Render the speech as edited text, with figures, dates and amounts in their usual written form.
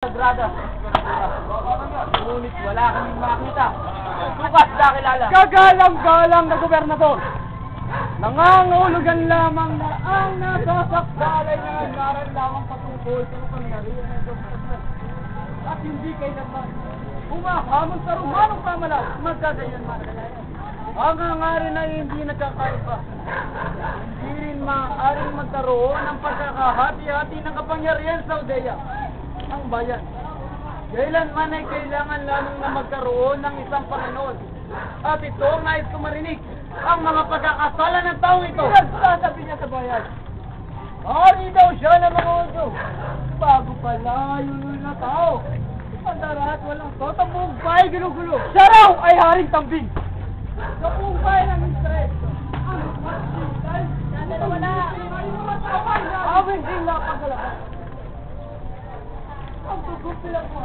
Sagrada. Ngunit wala kaming makita. Bukas nakilala. Kagalang-galang na gobernador. Nangangahulugan lamang na ang nasasakdalay na nagaran lamang patungkol sa kapangyarihan ng gobernador. At hindi kailanman humahamon sa Romanong pamalas. Magkagayon man. Ang hangarin ay hindi nagkakaiba. Hindi rin maaaring magkaroon ng pagkakahati-hati ng kapangyarihan sa Judea. Ang bayan. Kailanman ay kailangan lamang na magkaroon ng isang Panginoon. At ito ang nais ko marinig. Ang mga pagkakasala ng taong ito. Nagsasabi niya sa bayan. Hari daw siya ng mga udo. Bago pala yun na tao. Pandarat walang to. Ang buong bahay ginugulo. Siya raw ay haring tambing. Sa buong bahay ng Israel. Ang pagsital. Sana wala. Awin din lapang kalabas. Ang tugot sila po.